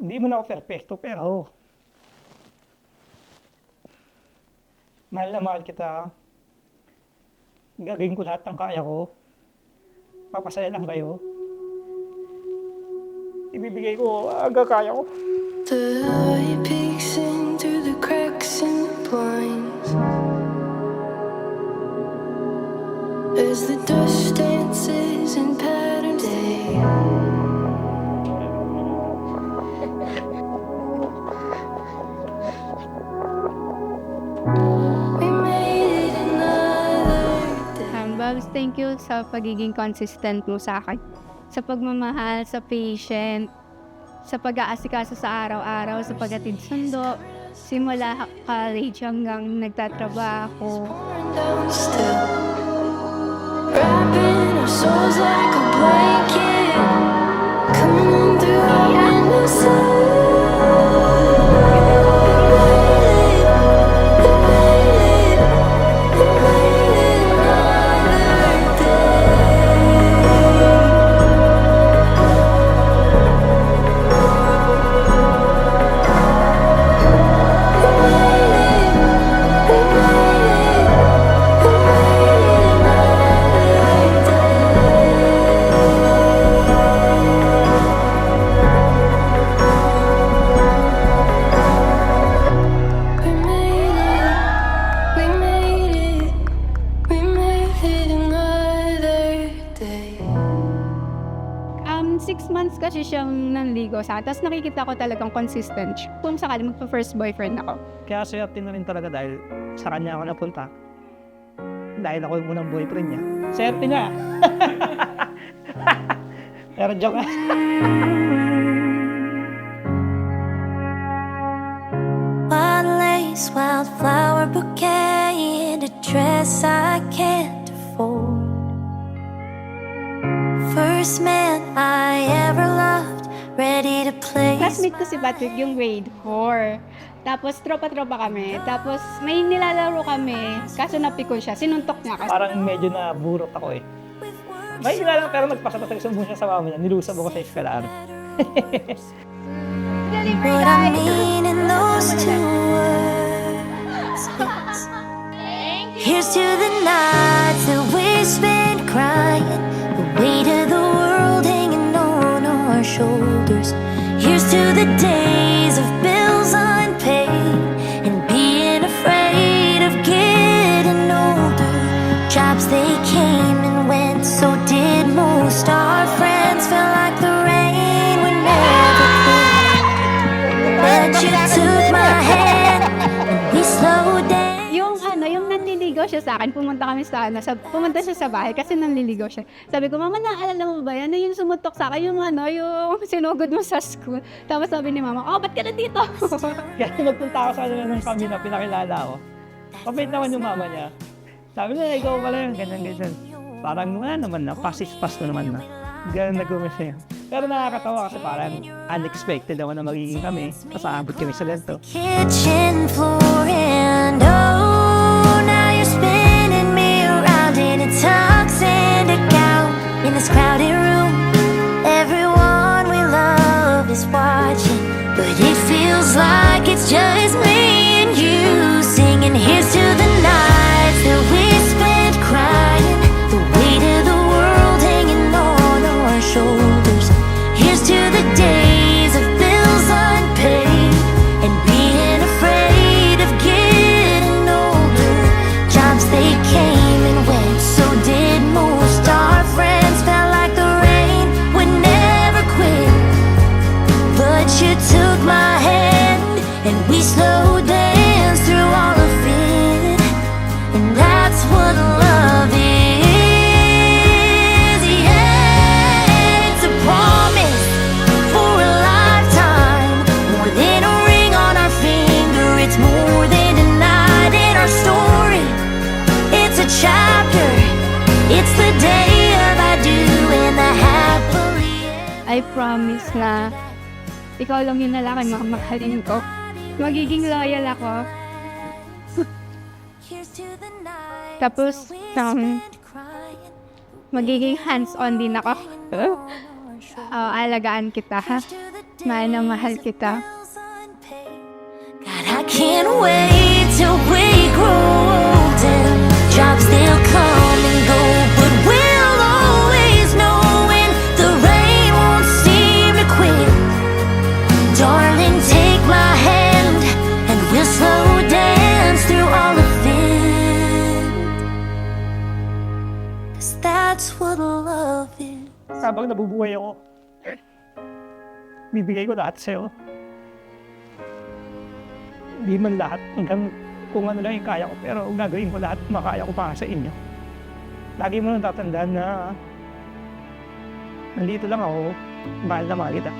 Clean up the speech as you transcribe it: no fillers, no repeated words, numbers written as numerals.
Hindi man ako perpekto, pero mahal na mahal kita. Gagawin ko lahat ng kaya ko. Papasaya lang kayo. Ibibigay ko hanggang kaya ko. The light peeks in through the cracks in the blinds as the dust dances in patterned day. We made it another day. Babs, thank you sa pagiging consistent mo sa akin. Sa pagmamahal, sa patient, sa pag-aasikaso sa araw-araw, sa paghatid sundo, simula college hanggang nagtatrabaho. Pouring down still, wrapping our souls like a blanket, coming through our windowsill. We made it another day. 6 months kasi siyang nanligo sa akin. Tapos nakikita ko talagang consistent siya. Kung sakali magpa-first boyfriend ako. Kaya swerte na rin talaga dahil sa kanya ako napunta. Dahil ako yung unang boyfriend niya. Swerte nga. Pero joke nga. Wild lace, wildflower bouquet, and a dress I can't afford. First man I ever loved, ready to play. Classmate ko si Patrick yung grade 4. Tapos tropa-tropa kami. Tapos may nilalaro kami. Kaso napikon siya. Sinuntok niya kasi. Parang medyo naburot ako eh. May hila lang pero nagpasok sa siya sa mama niya. Nilusab ako sa eskwelahan. What I mean in those two words is, here's to the nights that we spent crying, the weight of the world hanging on our shoulders. Here's to the days of bills unpaid and being afraid of getting older. Jobs they came and went, so did most. Our friends felt like the rain would never quit. But you took my hand and we slowed down. Yung nanliligaw siya sa akin, pumunta pumunta siya sa bahay kasi nanliligaw siya. Sabi ko, mama, naalala mo ba yan? Yung sumutok sa akin, yung sinugod mo sa school. Tapos sabi ni mama, oh, ba't ka nandito? Kaya nagpunta ako sa nung kami na pinakilala ko. Pabait naman yung mama niya. Sabi niya, ikaw pala yung ganyan. Parang wala naman na, pasis-pas na naman na. Ganun nag-umis niya. Pero nakakatawa kasi parang unexpected naman na magiging kami. Tapos aabot kami sa ganito. Kitchen floor and oh, now you're spinning me around in a tuxedo gown in this crowded room. Everyone we love is watching, but it feels like it's just me and you singing. Here's to the nights that we spent crying, the weight of the world hanging on our shoulders. Here's to the days of bills unpaid and being afraid of getting older. Jobs they came and went, so did most. Our friends felt like the rain would never quit. But you took my hand and we slow danced through all of it. And that's what love is. Yeah, it's a promise for a lifetime. More than a ring on our finger, it's more than a night in our story. It's a chapter, it's the day of I do and the happily. I promise na ikaw lang yung lalaki mamahalin ko. Magiging loyal ako. Here's to the night Tapos, magiging hands-on din ako. Alagaan kita, ha? mahal kita. God, I can't wait till we grow old and jobs they'll come and go, but we'll always know when the rain won't seem to quit. Darling, take my hand and we'll slow dance through all of it. 'Cause that's what love is. Habang nabubuhay ako, bibigay ko lahat sa'yo. Hindi man lahat, hanggang kung ano lang yung kaya ko, pero gagawin ko lahat makaya ko para sa inyo. Lagi mo nang tatandaan na nandito lang ako, mahal na mahal kita.